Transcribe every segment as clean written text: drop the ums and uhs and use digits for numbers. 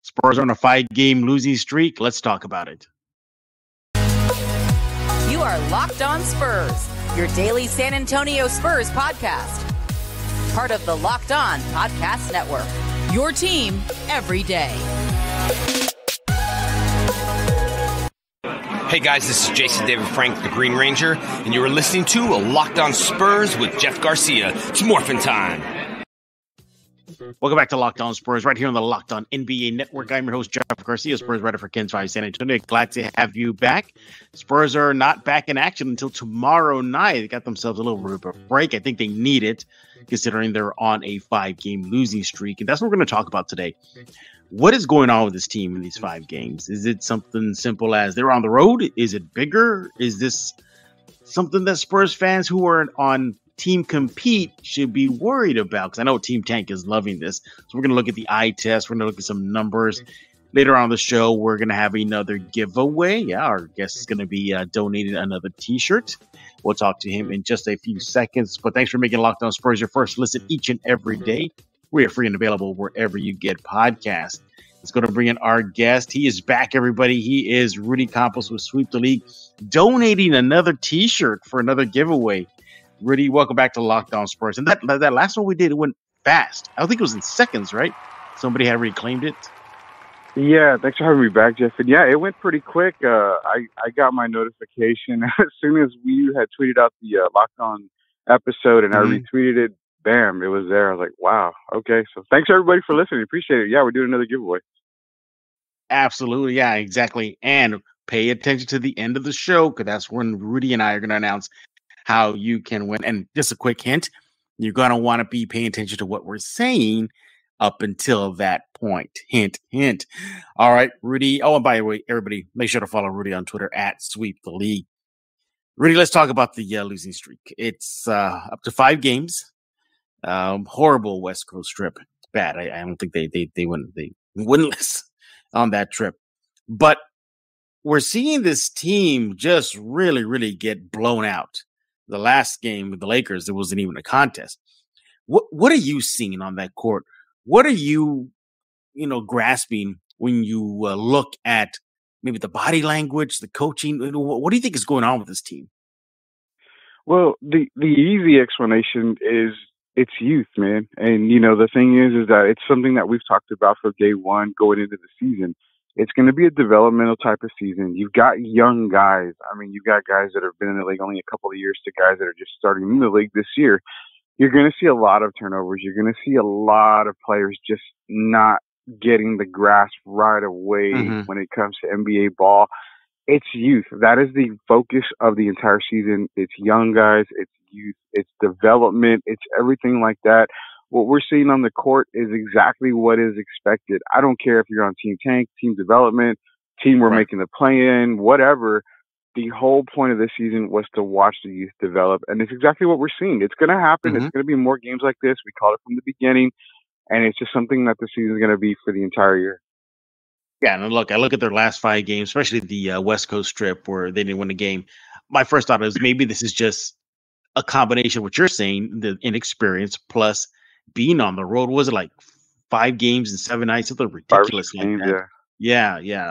Spurs are on a 5-game losing streak. Let's talk about it. You are Locked On Spurs, your daily San Antonio Spurs podcast. Part of the Locked On Podcast Network, your team every day. Hey guys, this is Jason David Frank, the Green Ranger, and you are listening to a Locked On Spurs with Jeff Garcia. It's morphin' time. Welcome back to Locked On Spurs, right here on the Locked On NBA Network. I'm your host, Jeff Garcia, Spurs writer for Ken's 5 San Antonio. Glad to have you back. Spurs are not back in action until tomorrow night. They got themselves a little bit of a break. I think they need it, considering they're on a 5-game losing streak. And that's what we're going to talk about today. What is going on with this team in these 5 games? Is it something simple as they're on the road? Is it bigger? Is this something that Spurs fans who are on Team Compete should be worried about? Because I know Team Tank is loving this. So we're going to look at the eye test. We're going to look at some numbers. Later on the show, we're going to have another giveaway. Yeah, our guest is going to be donating another T-shirt. We'll talk to him in just a few seconds. But thanks for making Locked On Spurs your first listen each and every day. We are free and available wherever you get podcasts. Let's go to bring in our guest. He is back, everybody. He is Rudy Campos with Sweep the League, donating another T-shirt for another giveaway. Rudy, welcome back to Locked On Spurs. And that last one we did, it went fast. I think it was in seconds, right? Somebody had reclaimed it. Yeah, thanks for having me back, Jeff. And yeah, it went pretty quick. I got my notification as soon as we had tweeted out the Locked On episode, and I retweeted it. Bam, it was there. I was like, wow, okay. So thanks, everybody, for listening. Appreciate it. Yeah, we're doing another giveaway. Absolutely. Yeah, exactly. And pay attention to the end of the show, because that's when Rudy and I are going to announce how you can win. And just a quick hint, you're going to want to be paying attention to what we're saying up until that point. Hint, hint. All right, Rudy. Oh, and by the way, everybody, make sure to follow Rudy on Twitter at Sweep the League. Rudy, let's talk about the losing streak. It's up to 5 games. Horrible West Coast trip. Bad. I don't think they wouldn't winless on that trip. But we're seeing this team just really, really get blown out. The last game with the Lakers, there wasn't even a contest. What are you seeing on that court? What are you grasping when you look at maybe the body language, the coaching? What do you think is going on with this team? Well, the easy explanation is it's youth, man. And, the thing is that it's something that we've talked about from day one going into the season. It's going to be a developmental type of season. You've got young guys. I mean, you've got guys that have been in the league only a couple of years to guys that are just starting in the league this year. You're going to see a lot of turnovers. You're going to see a lot of players just not getting the grasp right away when it comes to NBA ball. It's youth. That is the focus of the entire season. It's young guys. It's youth. It's development. It's everything like that. What we're seeing on the court is exactly what is expected. I don't care if you're on Team Tank, Team Development, Team We're making the play-in, whatever. The whole point of this season was to watch the youth develop, and it's exactly what we're seeing. It's going to happen. It's going to be more games like this. We called it from the beginning, and it's just something that the season is going to be for the entire year. Yeah, and look, I look at their last 5 games, especially the West Coast trip where they didn't win a game. My first thought is maybe this is just a combination of what you're saying, the inexperience plus being on the road. Was it like 5 games and 7 nights? Something ridiculous like that. Yeah.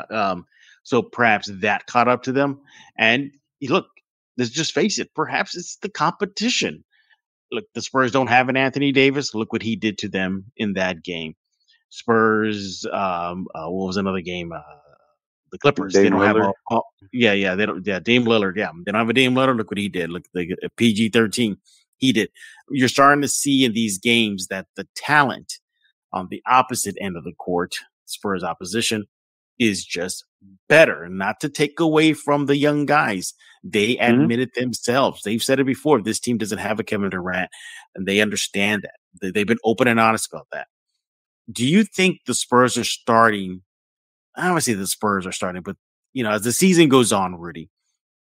So perhaps that caught up to them. And look, let's just face it. Perhaps it's the competition. Look, the Spurs don't have an Anthony Davis. Look what he did to them in that game. Spurs, what was another game? The Clippers. Dame they don't Lillard. have they don't. Yeah, Dame Lillard. Yeah, they don't have a Dame Lillard. Look what he did. Look, the PG-13 he did. You're starting to see in these games that the talent on the opposite end of the court, Spurs opposition, is just better. Not to take away from the young guys. They admit it themselves. They've said it before. This team doesn't have a Kevin Durant, and they understand that. They've been open and honest about that. Do you think the Spurs are starting? I don't want to say the Spurs are starting, but as the season goes on, Rudy,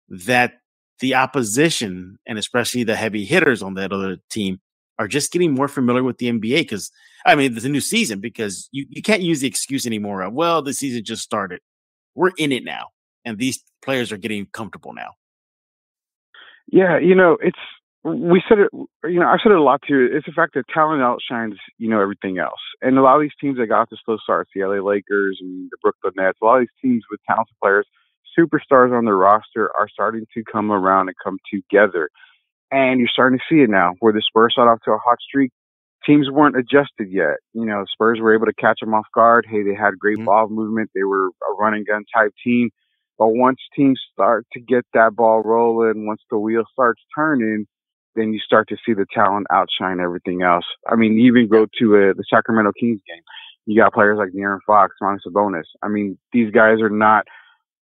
that the opposition and especially the heavy hitters on that other team are just getting more familiar with the NBA? Because it's a new season, because you can't use the excuse anymore of, well, the season just started. We're in it now, and these players are getting comfortable now. Yeah, we said it, I've said it a lot too. It's the fact that talent outshines, everything else. And a lot of these teams that got off to slow starts, the LA Lakers and the Brooklyn Nets, a lot of these teams with talented players, superstars on their roster are starting to come around and come together. And you're starting to see it now where the Spurs started off to a hot streak. Teams weren't adjusted yet. Spurs were able to catch them off guard. Hey, they had great ball movement. They were a run and gun type team. But once teams start to get that ball rolling, once the wheel starts turning, then you start to see the talent outshine everything else. I mean, you even go to the Sacramento Kings game. You got players like De'Aaron Fox, Giannis Sabonis. I mean, these guys are not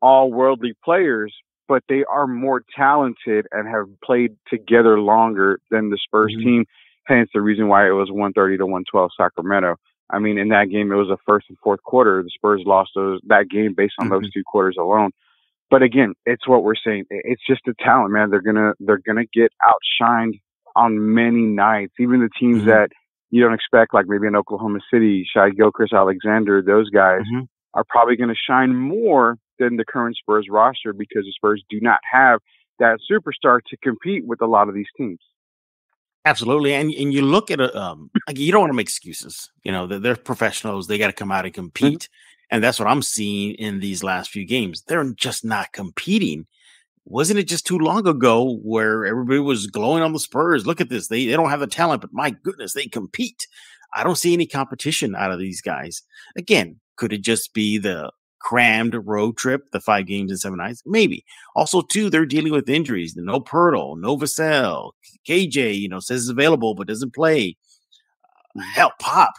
all worldly players, but they are more talented and have played together longer than the Spurs team. Hence the reason why it was 130 to 112 Sacramento. I mean, in that game, it was the first and fourth quarter. The Spurs lost that game based on those two quarters alone. But again, it's what we're saying. It's just the talent, man. They're gonna get outshined on many nights. Even the teams that you don't expect, like maybe in Oklahoma City, Shai Gilgeous Alexander, those guys are probably going to shine more than the current Spurs roster because the Spurs do not have that superstar to compete with a lot of these teams. Absolutely, and you look at you don't want to make excuses. They're professionals; they got to come out and compete, and that's what I'm seeing in these last few games. They're just not competing. Wasn't it just too long ago where everybody was glowing on the Spurs? Look at this; they don't have the talent, but my goodness, they compete. I don't see any competition out of these guys. Again, could it just be the crammed road trip, the 5 games in 7 nights? Maybe. Also, too, they're dealing with injuries. No Pirtle, no Vassell. KJ, says is available but doesn't play. Hell, Pop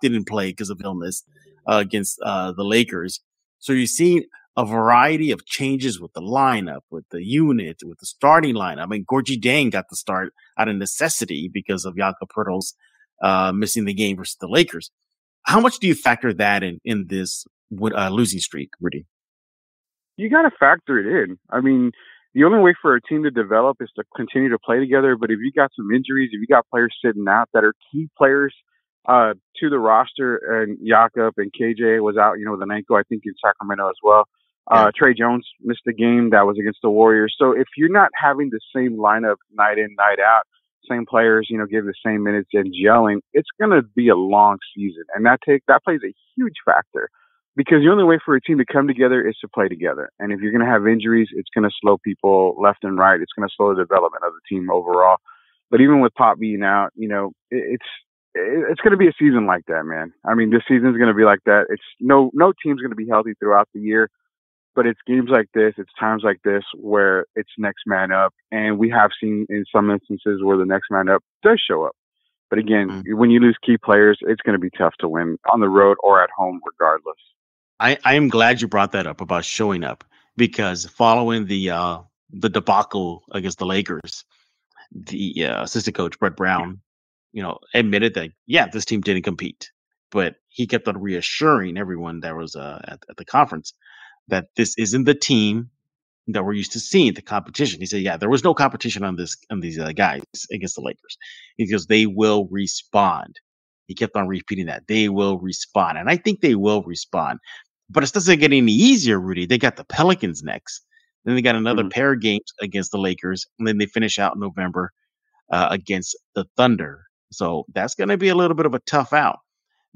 didn't play because of illness against the Lakers. So you're seeing a variety of changes with the lineup, with the unit, with the starting lineup. I mean, Gorgie Dang got the start out of necessity because of Jakob Pirtle's missing the game versus the Lakers. How much do you factor that in this losing streak, Rudy? You got to factor it in. I mean, the only way for a team to develop is to continue to play together. But if you got some injuries, if you got players sitting out that are key players to the roster, and Jakob and KJ was out, with an ankle, I think in Sacramento as well. Trey Jones missed the game that was against the Warriors. So if you're not having the same lineup night in, night out, same players, give the same minutes and gelling, it's going to be a long season. And that plays a huge factor because the only way for a team to come together is to play together. And if you're going to have injuries, it's going to slow people left and right. It's going to slow the development of the team overall. But even with Pop being out, it's going to be a season like that, man. I mean, this season is going to be like that. It's no team's going to be healthy throughout the year. But it's games like this, it's times like this where it's next man up. And we have seen in some instances where the next man up does show up. But again, when you lose key players, it's going to be tough to win on the road or at home regardless. I am glad you brought that up about showing up because following the debacle against the Lakers, the assistant coach, Brett Brown, admitted that, this team didn't compete. But he kept on reassuring everyone that was at the conference that this isn't the team that we're used to seeing, the competition. He said, there was no competition on these guys against the Lakers because they will respond. He kept on repeating that. They will respond. And I think they will respond. But it doesn't get any easier, Rudy. They got the Pelicans next. Then they got another pair of games against the Lakers. And then they finish out in November against the Thunder. So that's going to be a little bit of a tough out.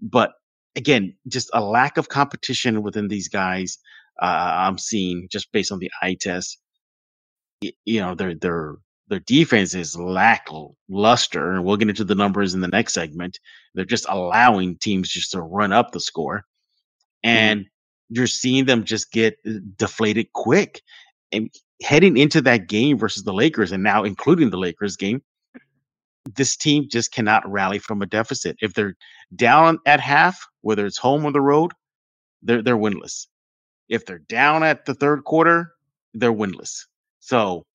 But again, just a lack of competition within these guys. I'm seeing just based on the eye test, their defense is lackluster, and we'll get into the numbers in the next segment. They're just allowing teams just to run up the score, and you're seeing them just get deflated quick. And heading into that game versus the Lakers, and now including the Lakers game, this team just cannot rally from a deficit. If they're down at half, whether it's home or the road, they're winless. If they're down at the third quarter, they're winless. So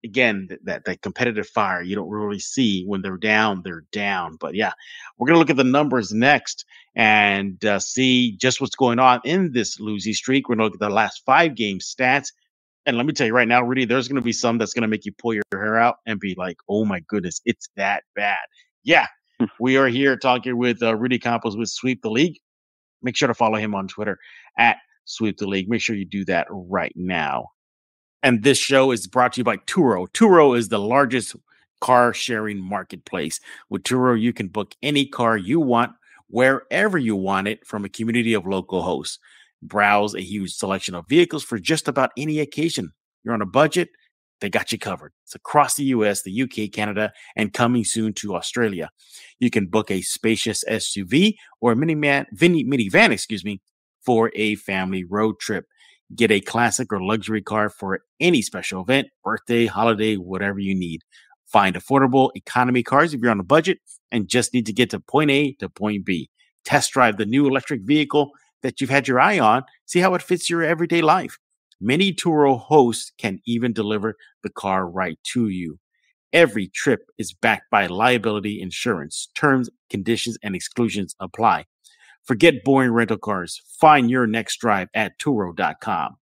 again, that competitive fire you don't really see when they're down. But yeah, we're going to look at the numbers next and see just what's going on in this losing streak. We're going to look at the last 5 game stats. And let me tell you right now, Rudy, there's going to be some that's going to make you pull your hair out and be like, oh my goodness, it's that bad. Yeah, we are here talking with Rudy Campos with Sweep the League. Make sure to follow him on Twitter at Sweep the League. Make sure you do that right now. And this show is brought to you by Turo. Turo is the largest car sharing marketplace. With Turo, you can book any car you want, wherever you want it, from a community of local hosts. Browse a huge selection of vehicles for just about any occasion. You're on a budget, they got you covered. It's across the US, the UK, Canada, and coming soon to Australia. You can book a spacious SUV or a minivan, for a family road trip. Get a classic or luxury car for any special event, birthday, holiday, whatever you need. Find affordable economy cars if you're on a budget and just need to get to point A to point B. Test drive the new electric vehicle that you've had your eye on. See how it fits your everyday life. Many Turo hosts can even deliver the car right to you. Every trip is backed by liability insurance. Terms, conditions, and exclusions apply. Forget boring rental cars. Find your next drive at Turo.com.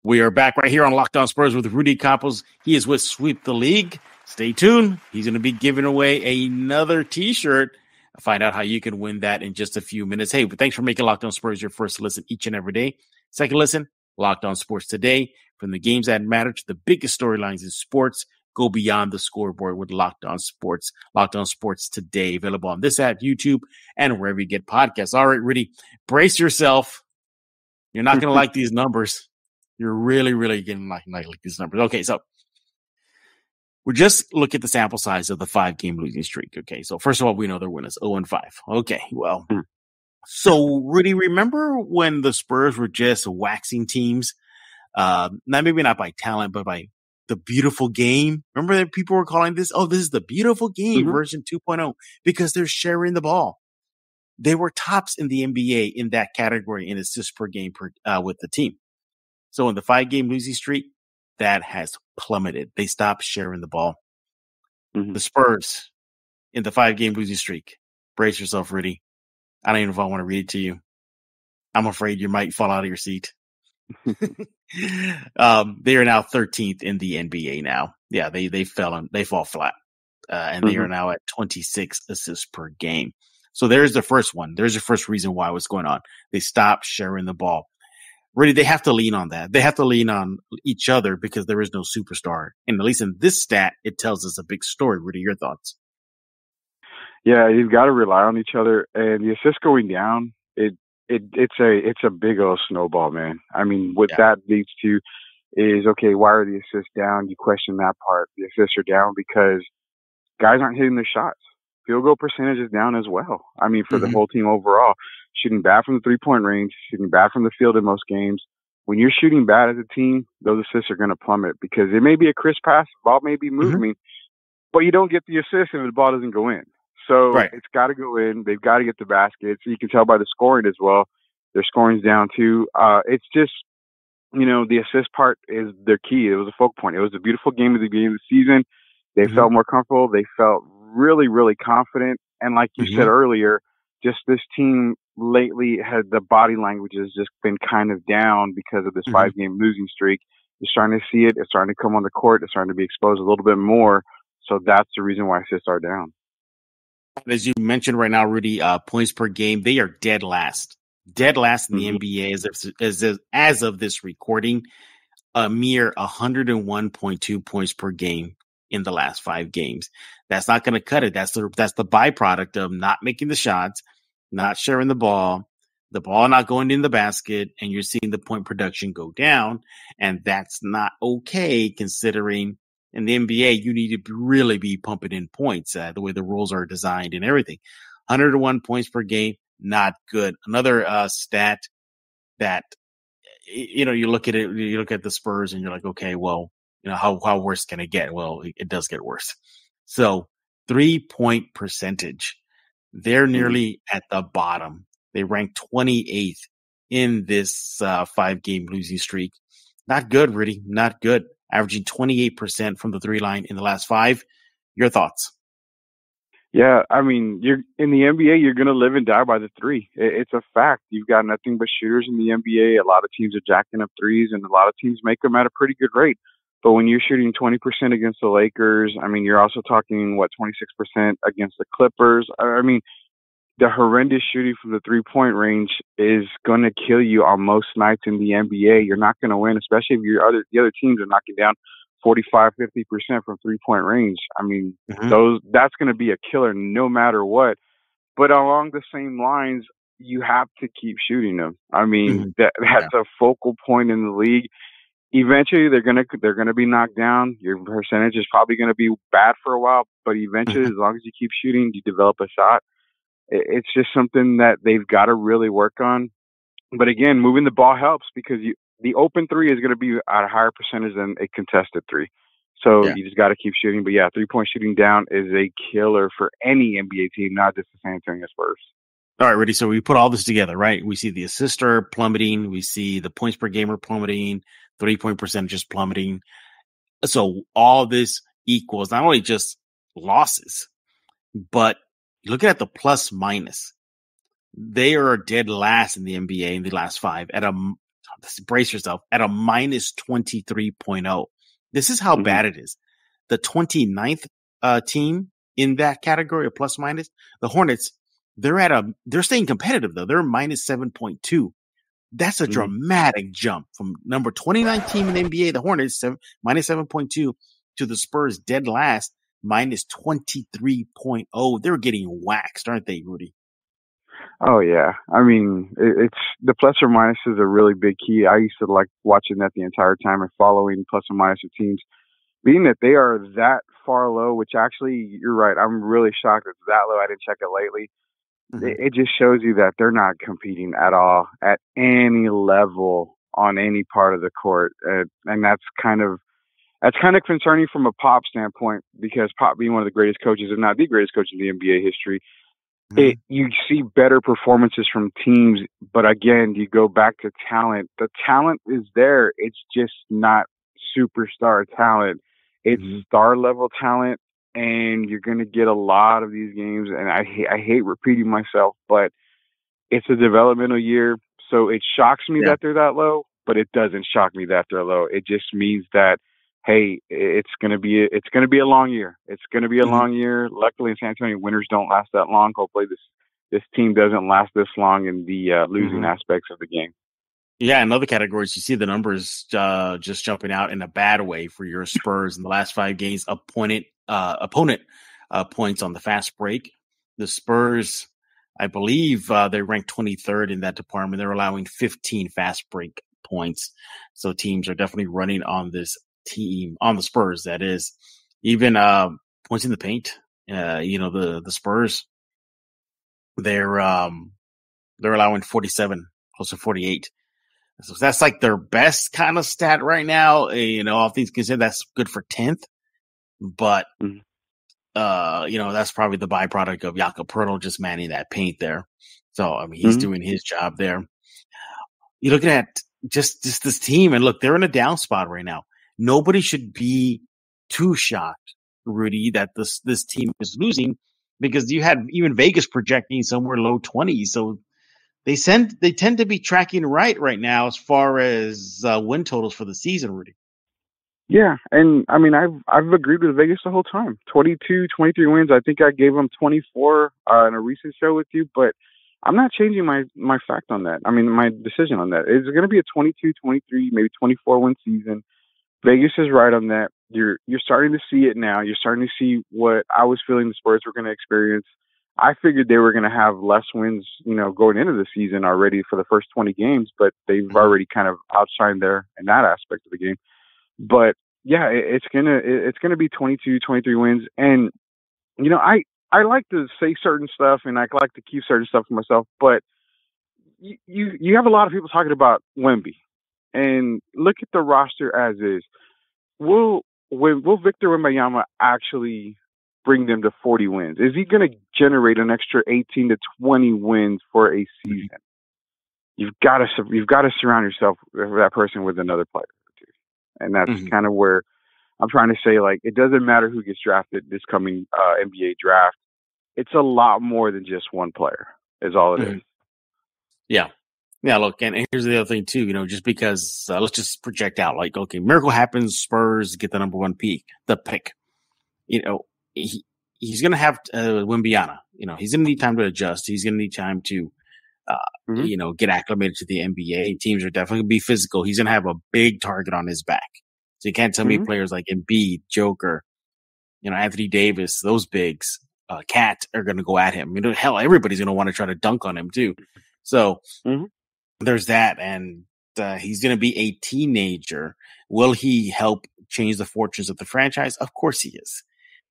We are back right here on Locked On Spurs with Rudy Campos. He is with Sweep the League. Stay tuned. He's going to be giving away another T-shirt. Find out how you can win that in just a few minutes. Hey, thanks for making Locked On Spurs your first listen each and every day. Second listen, Locked On Sports Today. From the games that matter to the biggest storylines in sports, go beyond the scoreboard with Locked On Sports. Locked On Sports Today, available on this app, YouTube, and wherever you get podcasts. All right, Rudy, brace yourself. You're not going to like these numbers. You're really, really going to like these numbers. Okay, so we just look at the sample size of the 5-game losing streak. Okay, so first of all, we know their win is 0-5. Okay, well, so Rudy, remember when the Spurs were just waxing teams? Maybe not by talent, but by the beautiful game. Remember that people were calling this, this is the beautiful game version 2.0 because they're sharing the ball. They were tops in the NBA in that category in assists per game with the team. So in the 5-game losing streak, that has plummeted. They stopped sharing the ball. The Spurs in the 5-game losing streak. Brace yourself, Rudy. I don't even know if I want to read it to you. I'm afraid you might fall out of your seat. They are now 13th in the NBA now. Yeah, they fall flat. And they are now at 26 assists per game. So there's the first one. There's the first reason why what's going on. They stopped sharing the ball. Really, they have to lean on that. They have to lean on each other because there is no superstar. And at least in this stat, it tells us a big story. Rudy, your thoughts? Yeah, you've got to rely on each other. And the assist going down, it's a big old snowball, man. I mean, what that leads to is, okay, why are the assists down? You question that part. The assists are down because guys aren't hitting their shots. Field goal percentage is down as well. I mean, for the whole team overall, shooting bad from the 3-point range, shooting bad from the field in most games. When you're shooting bad as a team, those assists are going to plummet because it may be a crisp pass, the ball may be moving, but you don't get the assist if the ball doesn't go in. So it's got to go in. They've got to get the basket. So you can tell by the scoring as well. Their scoring's down too. It's just, the assist part is their key. It was a focal point. It was a beautiful game at the beginning of the season. They felt more comfortable. They felt really, really confident. And like you said earlier, just this team lately the body language has just been kind of down because of this 5-game losing streak. You're starting to see it. It's starting to come on the court. It's starting to be exposed a little bit more. So that's the reason why assists are down. As you mentioned right now, Rudy, points per game, they are dead last in the NBA as of this recording, a mere 101.2 points per game in the last 5 games. That's not going to cut it. That's the byproduct of not making the shots, not sharing the ball not going in the basket, and you're seeing the point production go down. And that's not okay considering in the NBA, you need to really be pumping in points, the way the rules are designed and everything. 101 points per game, not good. Another stat that, you look at it, you look at the Spurs and you're like, okay, well, how worse can it get? Well, it does get worse. So 3-point percentage, they're nearly at the bottom. They rank 28th in this 5-game losing streak. Not good, Rudy. Not good. Averaging 28% from the 3 line in the last 5. Your thoughts? Yeah, I mean, you're in the NBA, you're going to live and die by the 3. It's a fact. You've got nothing but shooters in the NBA. A lot of teams are jacking up threes, and a lot of teams make them at a pretty good rate. But when you're shooting 20% against the Lakers, I mean, you're also talking, 26% against the Clippers. I mean, the horrendous shooting from the 3-point range is going to kill you on most nights in the NBA. You're not going to win, especially if the other teams are knocking down 45, 50% from 3-point range. I mean, that's going to be a killer no matter what. But along the same lines, you have to keep shooting them. I mean, that's a focal point in the league. Eventually, they're gonna be knocked down. Your percentage is probably gonna be bad for a while, but eventually, as long as you keep shooting, you develop a shot. It's just something that they've got to really work on. But again, moving the ball helps because the open three is going to be at a higher percentage than a contested three. So you just got to keep shooting. But yeah, 3-point shooting down is a killer for any NBA team, not just the San Antonio Spurs. All right, Rudy. So we put all this together, right? We see the assists are plummeting. We see the points per game are plummeting. 3-point percentages plummeting. So all this equals not only just losses, but looking at the plus minus. They are dead last in the NBA in the last 5 at brace yourself, at a minus 23.0. This is how bad it is. The 29th team in that category of plus minus, the Hornets, they're staying competitive though. They're minus 7.2. That's a dramatic jump from number 29 team in the NBA, the Hornets, minus 7.2, to the Spurs dead last, minus 23.0. They're getting waxed, aren't they, Rudy? Oh, yeah. I mean, it's the plus or minus is a really big key. I used to like watching that the entire time and following plus or minus of teams. Being that they are that far low, which actually, you're right, I'm really shocked it's that low. I didn't check it lately. It just shows you that they're not competing at all at any level on any part of the court. And that's kind of concerning from a Pop standpoint, because Pop being one of the greatest coaches, if not the greatest coach in the NBA history, you see better performances from teams. But again, you go back to talent. The talent is there. It's just not superstar talent. It's star level talent. And you're going to get a lot of these games. And I hate repeating myself, but it's a developmental year. So it shocks me that they're that low, but it doesn't shock me that they're low. It just means that, hey, it's going to be a long year. It's going to be a long year. Luckily in San Antonio, winters don't last that long. Hopefully this team doesn't last this long in the losing aspects of the game. Yeah, in other categories, you see the numbers just jumping out in a bad way for your Spurs in the last 5 games. Opponent points on the fast break. The Spurs, I believe they ranked 23rd in that department. They're allowing 15 fast break points. So teams are definitely running on this team, on the Spurs, that is. Even points in the paint. The Spurs, they're allowing 47, close to 48. So that's like their best kind of stat right now. All things considered, that's good for 10th. But, that's probably the byproduct of Jakob Poeltl just manning that paint there. So, I mean, he's doing his job there. You're looking at just this team, and look, they're in a down spot right now. Nobody should be too shocked, Rudy, that this team is losing, because you had even Vegas projecting somewhere low 20s. So they tend to be tracking right now as far as win totals for the season, Rudy. Yeah, and I mean, I've agreed with Vegas the whole time. 22, 23 wins. I think I gave them 24 in a recent show with you, but I'm not changing my fact on that. I mean, my decision on that. It's going to be a 22, 23, maybe 24 win season. Vegas is right on that. You're starting to see it now. You're starting to see what I was feeling the Spurs were going to experience. I figured they were going to have less wins, going into the season already for the first 20 games, but they've already kind of outshined there in that aspect of the game. But yeah, it's gonna be 22, 23 wins, and I like to say certain stuff, and I like to keep certain stuff for myself. But you have a lot of people talking about Wemby, and look at the roster as is. Will Victor Wembanyama actually bring them to 40 wins? Is he going to generate an extra 18 to 20 wins for a season? You've got to surround yourself with that person with another player. And that's kind of where I'm trying to say, like, it doesn't matter who gets drafted this coming NBA draft. It's a lot more than just one player is all it is. Yeah. Yeah, look, and here's the other thing, too, just because let's just project out, like, okay, miracle happens, Spurs get the number 1 pick. he's going to have Wimbiana. He's going to need time to adjust. He's going to need time to, get acclimated to the NBA. Teams are definitely going to be physical. He's going to have a big target on his back. So you can't tell me players like Embiid, Joker, Anthony Davis, those bigs, Cat are going to go at him. Hell, everybody's going to want to try to dunk on him too. So there's that. And he's going to be a teenager. Will he help change the fortunes of the franchise? Of course he is.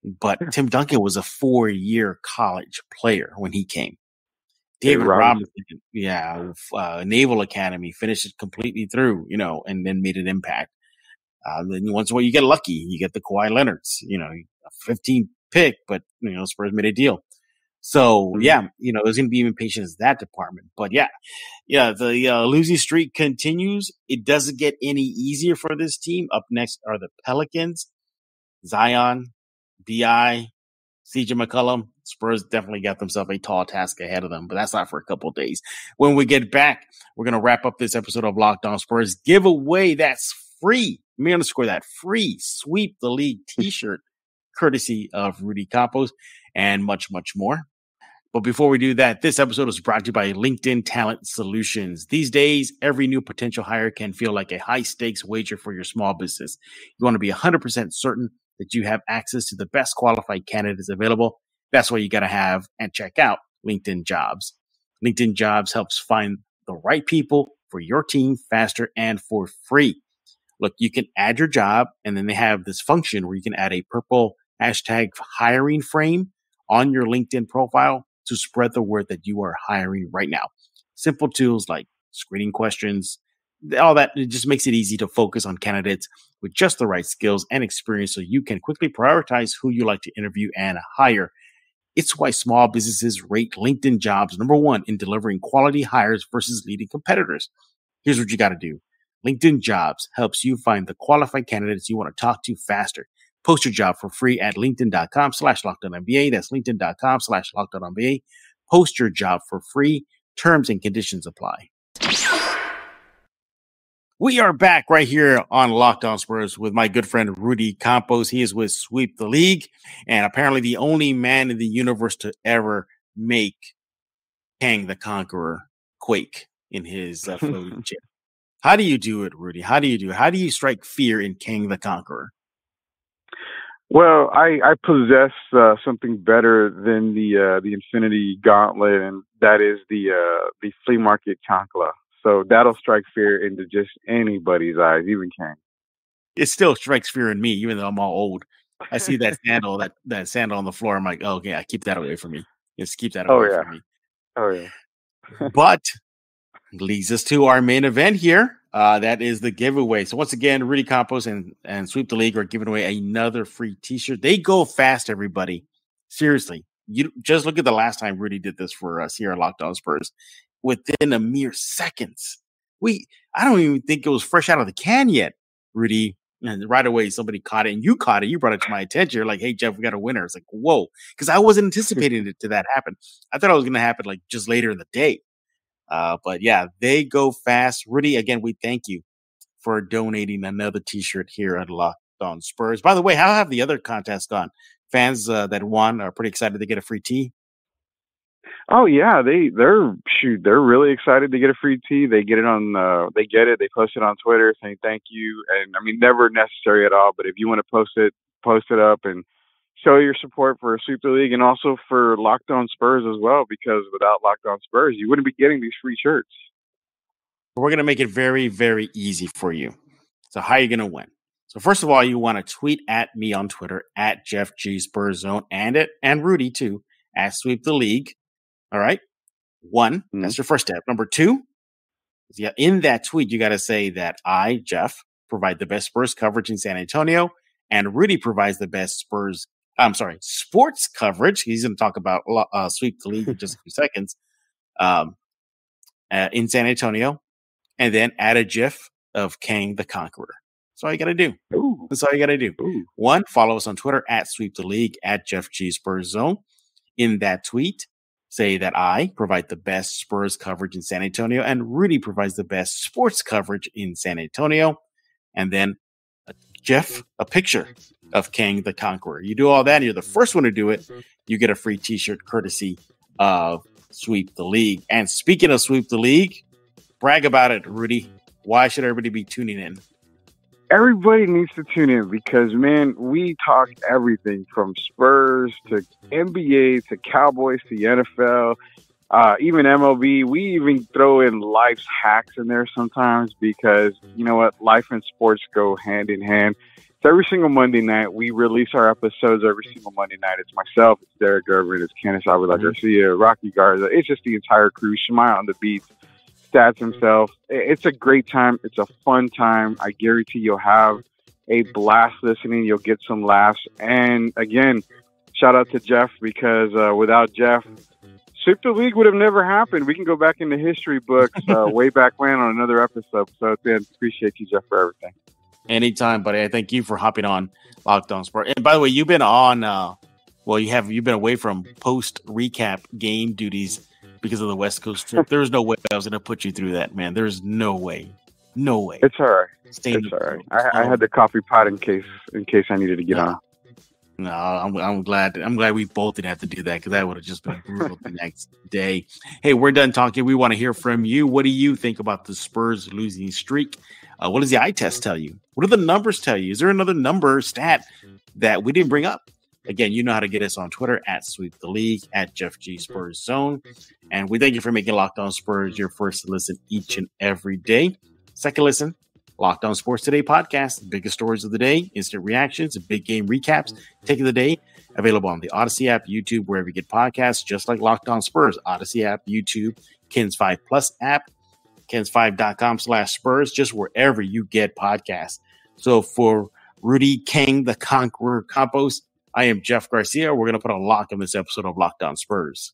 But Tim Duncan was a 4-year college player when he came. David Robinson, Naval Academy, finished it completely through, and then made an impact. Then once in a while you get lucky. You get the Kawhi Leonards, a 15 pick, but, Spurs made a deal. So, there's going to be impatience in that department. But, the losing streak continues. It doesn't get any easier for this team. Up next are the Pelicans, Zion, B.I., CJ McCollum. Spurs definitely got themselves a tall task ahead of them, but that's not for a couple of days. When we get back, we're going to wrap up this episode of Locked On Spurs. Giveaway that's free. Let me underscore that. Free Sweep the League t-shirt, courtesy of Rudy Campos, and much, much more. But before we do that, this episode is brought to you by LinkedIn Talent Solutions. These days, every new potential hire can feel like a high-stakes wager for your small business. You want to be 100% certain that you have access to the best qualified candidates available. That's why you got to have and check out LinkedIn Jobs. LinkedIn Jobs helps find the right people for your team faster and for free. Look, you can add your job, and then they have this function where you can add a purple hashtag hiring frame on your LinkedIn profile to spread the word that you are hiring right now. Simple tools like screening questions, all that, it just makes it easy to focus on candidates with just the right skills and experience so you can quickly prioritize who you like to interview and hire. It's why small businesses rate LinkedIn Jobs #1 in delivering quality hires versus leading competitors. Here's what you got to do. LinkedIn Jobs helps you find the qualified candidates you want to talk to faster. Post your job for free at linkedin.com/LockedOnNBA. That's linkedin.com/LockedOnNBA. Post your job for free. Terms and conditions apply. We are back right here on Locked On Spurs with my good friend Rudy Campos. He is with Sweep the League, and apparently the only man in the universe to ever make Kang the Conqueror quake in his floating chair. How do you do it, Rudy? How do you do it? How do you strike fear in Kang the Conqueror? Well, I possess something better than the Infinity Gauntlet, and that is the flea market chancla. So that'll strike fear into just anybody's eyes, even Kang. It still strikes fear in me, even though I'm all old. I see that sandal, that sandal on the floor. I'm like, oh, okay, I keep that away from me. Just keep that away from me. Oh yeah. But leads us to our main event here. That is the giveaway. So once again, Rudy Campos and Sweep the League are giving away another free t-shirt. They go fast, everybody. Seriously. You just look at the last time Rudy did this for us here at Locked On Spurs. Within a mere seconds. I don't even think it was fresh out of the can yet, Rudy. And right away, somebody caught it, and you caught it. You brought it to my attention. You're like, hey, Jeff, we got a winner. It's like, whoa. Because I wasn't anticipating it to that happen. I thought it was going to happen like just later in the day. But yeah, they go fast. Rudy, again, we thank you for donating another t-shirt here at Locked On Spurs. By the way, how have the other contests gone? Fans that won are pretty excited to get a free tee. Oh yeah, they're really excited to get a free tee. They get it they post it on Twitter saying thank you. And I mean, never necessary at all, but if you want to post it up and show your support for Sweep the League and also for Locked On Spurs as well, because without Locked On Spurs, you wouldn't be getting these free shirts. We're going to make it very, very easy for you. So how are you going to win? So first of all, you want to tweet at me on Twitter at Jeff G Spurs Zone and Rudy too at Sweep the League. All right. One, that's your first step. Number two, in that tweet, you got to say that I, Jeff, provide the best Spurs coverage in San Antonio, and Rudy provides the best sports coverage. He's going to talk about Sweep the League in just a few seconds in San Antonio, and then add a GIF of Kang the Conqueror. That's all you got to do. Ooh. That's all you got to do. Ooh. One, follow us on Twitter at Sweep the League at Jeff G Spurs Zone. In that tweet, say that I provide the best Spurs coverage in San Antonio and Rudy provides the best sports coverage in San Antonio. And then a picture of King the Conqueror. You do all that, and you're the first one to do it. You get a free T-shirt courtesy of Sweep the League. And speaking of Sweep the League, brag about it, Rudy. Why should everybody be tuning in? Everybody needs to tune in because, man, we talk everything from Spurs to NBA to Cowboys to NFL, even MLB. We even throw in life's hacks in there sometimes because, you know what, life and sports go hand in hand. So every single Monday night, we release our episodes every single Monday night. It's myself, it's Derek Gervin, it's Candace Avila Garcia, Rocky Garza. It's just the entire crew. Shemaya on the beats, Stats himself. It's a great time. It's a fun time. I guarantee you'll have a blast listening. You'll get some laughs. And again, shout out to Jeff because without Jeff, Sweep the League would have never happened. We can go back in the history books way back when on another episode. So, man, appreciate you, Jeff, for everything. Anytime, buddy. I thank you for hopping on Locked On Spurs. And by the way, you've been on, you've been away from post recap game duties because of the West Coast trip. There's no way I was going to put you through that, man. There's no way. No way. It's all right. It's all right. I had the coffee pot in case I needed to get on. No, I'm glad we both didn't have to do that because that would have just been brutal the next day. Hey, we're done talking. We want to hear from you. What do you think about the Spurs losing streak? What does the eye test tell you? What do the numbers tell you? Is there another number stat that we didn't bring up? Again, you know how to get us on Twitter at Sweep the League, at Jeff G Spurs Zone. And we thank you for making Locked On Spurs your first listen each and every day. Second listen, Locked On Sports Today podcast, biggest stories of the day, instant reactions, and big game recaps, take of the day, available on the Odyssey app, YouTube, wherever you get podcasts, just like Locked On Spurs, Odyssey app, YouTube, Kins 5 Plus app, Kins5.com/Spurs, just wherever you get podcasts. So for Rudy, King, the Conqueror, Campos, I am Jeff Garcia. We're going to put a lock on this episode of Locked On Spurs.